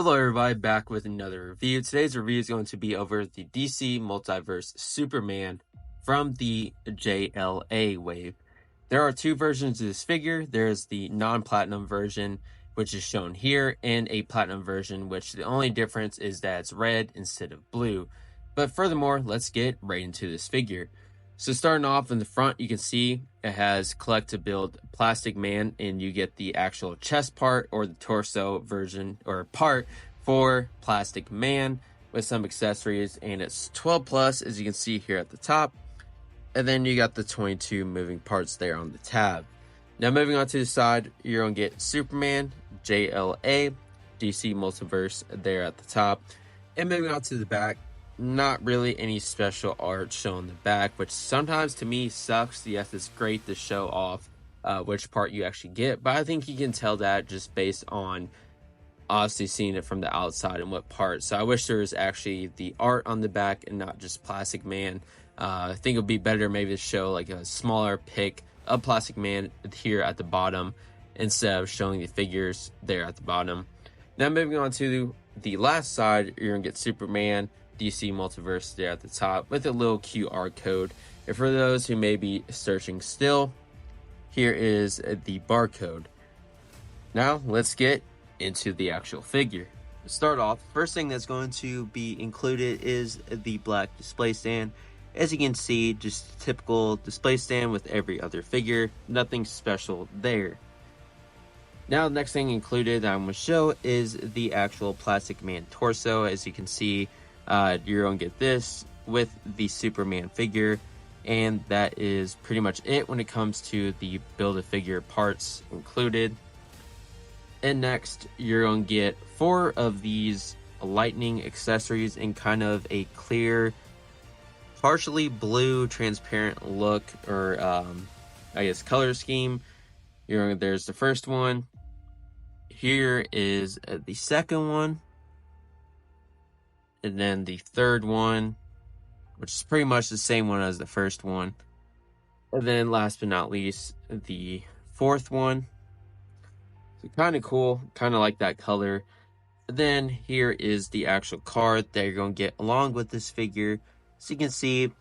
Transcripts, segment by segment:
Hello everybody, back with another review. Today's review is going to be over the DC Multiverse Superman from the JLA wave. There are two versions of this figure. There's the non-platinum version, which is shown here, and a platinum version, which the only difference is that it's red instead of blue. But furthermore, let's get right into this figure. So starting off in the front, you can see it has collectible plastic man, and you get the actual chest part or the torso version or part for plastic man with some accessories, and it's 12 plus as you can see here at the top. And then you got the 22 moving parts there on the tab. Now moving on to the side, you're gonna get Superman JLA, DC Multiverse there at the top. And moving on to the back, not really any special art shown in the back, which sometimes to me sucks. Yes, it's great to show off which part you actually get, but I think you can tell that just based on obviously seeing it from the outside and what part. So I wish there was actually the art on the back and not just Plastic Man. I think it would be better maybe to show like a smaller pic of Plastic Man here at the bottom instead of showing the figures there at the bottom. Now moving on to the last side, you're gonna get Superman DC Multiverse there at the top with a little QR code. And for those who may be searching still, here is the barcode. Now let's get into the actual figure. To start off, first thing that's going to be included is the black display stand. As you can see, just a typical display stand with every other figure, nothing special there. Now the next thing included that I'm going to show is the actual Plastic Man torso. As you can see, you're gonna get this with the Superman figure, and that is pretty much it when it comes to the build-a-figure parts included. And next, you're gonna get 4 of these lightning accessories in kind of a clear, partially blue, transparent look, or I guess color scheme. There's the first one. Here is the second one. And then the third one, which is pretty much the same one as the first one. And then last but not least, the fourth one. So kind of cool, kind of like that color. And then here is the actual card that you're going to get along with this figure. So you can see, it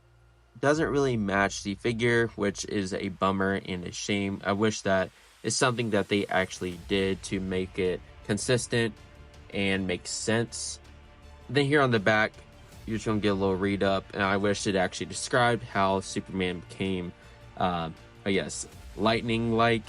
doesn't really match the figure, which is a bummer and a shame. I wish that is something that they actually did to make it consistent and make sense. Then here on the back, you're just going to get a little read up, and I wish it actually described how Superman became, I guess, lightning-like,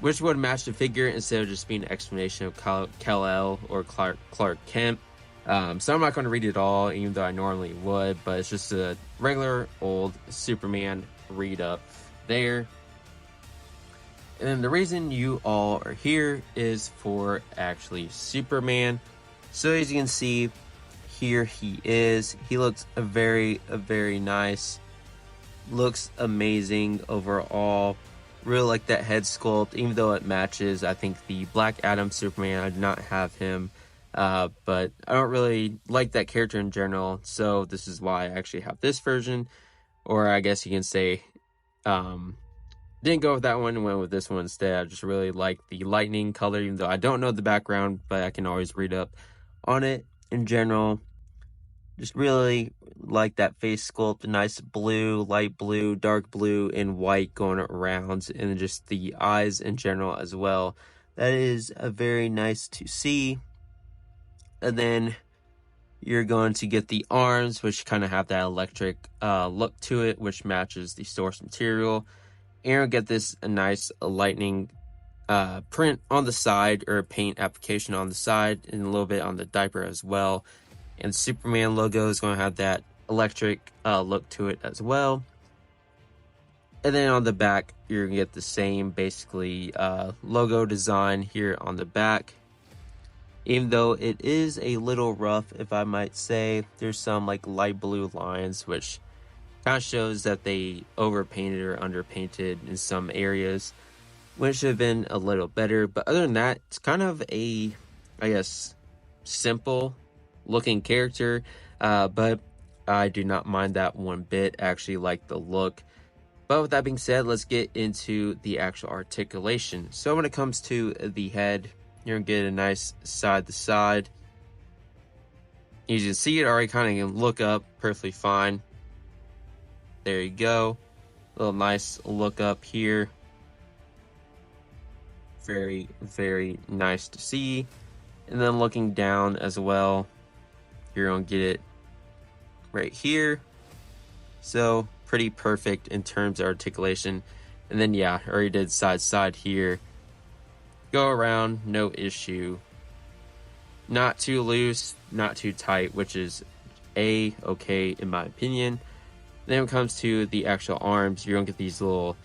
which would match the figure instead of just being an explanation of Kal-El or Clark Kent. So I'm not going to read it all, even though I normally would, but it's just a regular old Superman read up there. And then the reason you all are here is for actually Superman. So as you can see, here he is. He looks very nice. Looks amazing overall. Really like that head sculpt, even though it matches, I think, the Black Adam Superman. I did not have him, but I don't really like that character in general. So this is why I actually have this version, or I guess you can say, didn't go with that one and went with this one instead. I just really like the lightning color, even though I don't know the background, but I can always read up on it. In general, just really like that face sculpt, the nice blue, light blue, dark blue, and white going around, and just the eyes in general as well. That is very nice to see. And then you're going to get the arms, which kind of have that electric look to it, which matches the source material. And you'll get this a nice lightning print on the side, or paint application on the side, and a little bit on the diaper as well. And Superman logo is going to have that electric look to it as well. And then on the back, you're going to get the same basically logo design here on the back. Even though it is a little rough, if I might say, there's some like light blue lines, which kind of shows that they overpainted or underpainted in some areas, which should have been a little better. But other than that, it's kind of a, I guess, simple looking character, but I do not mind that one bit. I actually like the look. But with that being said, let's get into the actual articulation. So when it comes to the head, You're gonna get a nice side to side. You can see it already kind of look up perfectly fine. There you go. Little nice look up here. Very, very nice to see. And then looking down as well, you're gonna get it right here. So pretty perfect in terms of articulation. And then yeah, I already did side to side here. Go around, no issue. Not too loose, not too tight, which is okay in my opinion. Then when it comes to the actual arms, you're gonna get these little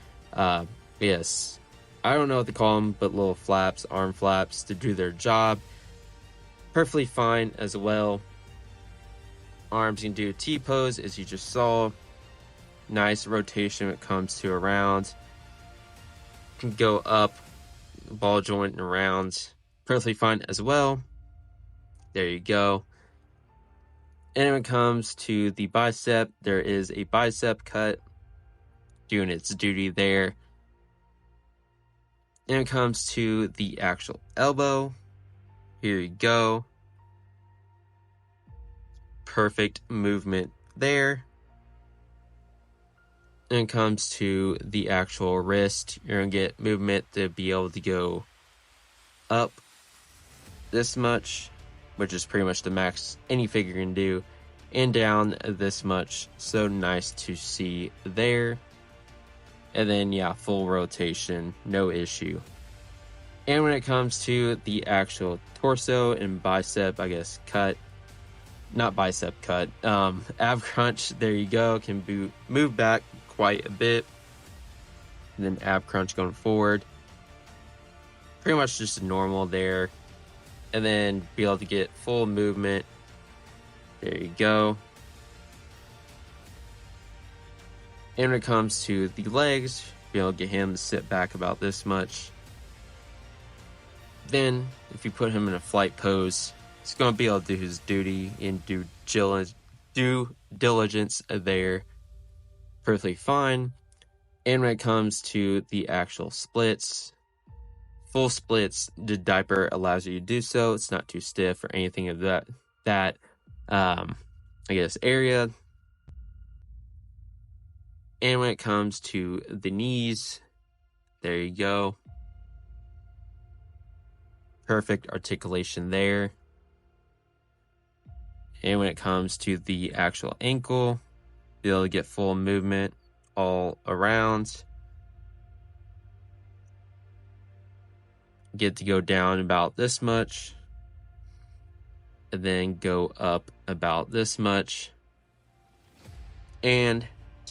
yes, I don't know what to call them, but little flaps, arm flaps to do their job. Perfectly fine as well. Arms can do T-pose as you just saw. Nice rotation when it comes to around. Can go up, ball joint and around. Perfectly fine as well. There you go. And when it comes to the bicep, there is a bicep cut doing its duty there. And when it comes to the actual elbow, here you go. Perfect movement there. And when it comes to the actual wrist, you're going to get movement to be able to go up this much, which is pretty much the max any figure can do, and down this much. So nice to see there. And then yeah, full rotation, no issue. And when it comes to the actual torso and bicep, I guess cut, not bicep cut, ab crunch, there you go, can move back quite a bit. And then ab crunch going forward. Pretty much just normal there. And then be able to get full movement. There you go. And when it comes to the legs, be able to get him to sit back about this much. Then, if you put him in a flight pose, he's going to be able to do his duty and due diligence there perfectly fine. And when it comes to the actual splits, full splits, the diaper allows you to do so. It's not too stiff or anything of that I guess area. And when it comes to the knees, there you go. Perfect articulation there. And when it comes to the actual ankle, be able to get full movement all around. Get to go down about this much. And then go up about this much. And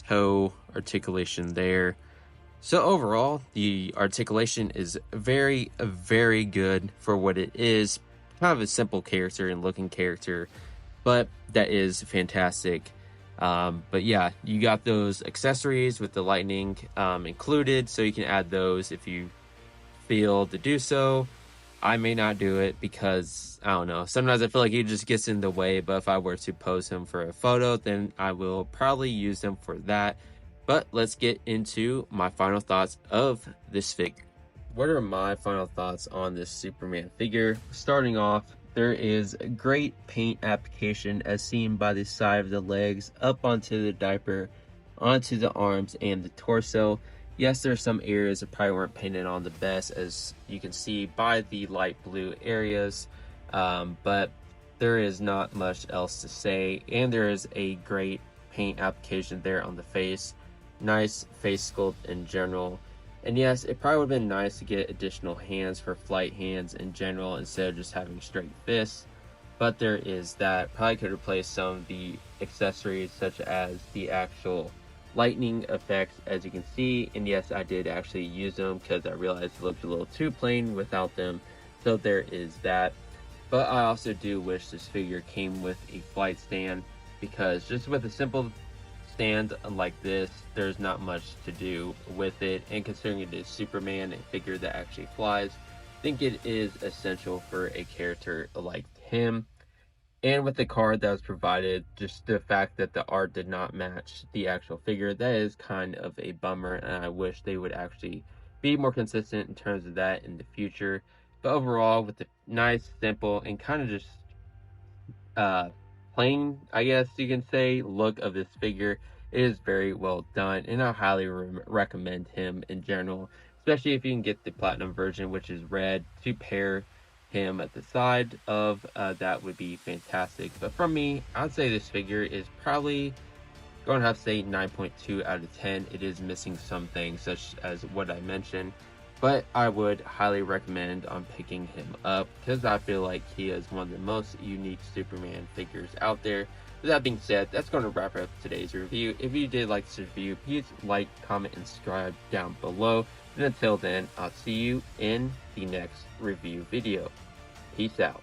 toe articulation there. So overall, the articulation is very, very good for what it is. Kind of a simple character and looking character, but that is fantastic. But yeah, you got those accessories with the lightning included, so you can add those if you feel to do so. I may not do it because, I don't know, sometimes I feel like he just gets in the way, but if I were to pose him for a photo, then I will probably use him for that. But let's get into my final thoughts of this figure. What are my final thoughts on this Superman figure? Starting off, there is great paint application as seen by the side of the legs, up onto the diaper, onto the arms and the torso. Yes, there are some areas that probably weren't painted on the best, as you can see by the light blue areas, but there is not much else to say. And there is a great paint application there on the face. Nice face sculpt in general. And yes, it probably would have been nice to get additional hands for flight hands in general instead of just having straight fists, but there is that. Probably could replace some of the accessories such as the actual lightning effects, as you can see. And yes, I did actually use them because I realized it looked a little too plain without them, so there is that. But I also do wish this figure came with a flight stand, because just with a simple stand like this, there's not much to do with it, and considering it is Superman, a figure that actually flies, I think it is essential for a character like him. And with the card that was provided, just the fact that the art did not match the actual figure, that is kind of a bummer, and I wish they would actually be more consistent in terms of that in the future. But overall, with the nice, simple, and kind of just plain, I guess you can say, look of this figure, it is very well done, and I highly recommend him in general, especially if you can get the platinum version, which is red, to pair him at the side of. That would be fantastic. But from me, I'd say this figure is probably going to have to say 9.2 out of 10. It is missing some things, such as what I mentioned, but I would highly recommend on picking him up because I feel like he is one of the most unique Superman figures out there. With that being said, that's going to wrap up today's review. If you did like this review, please like, comment, and subscribe down below. And until then, I'll see you in the next review video. Peace out.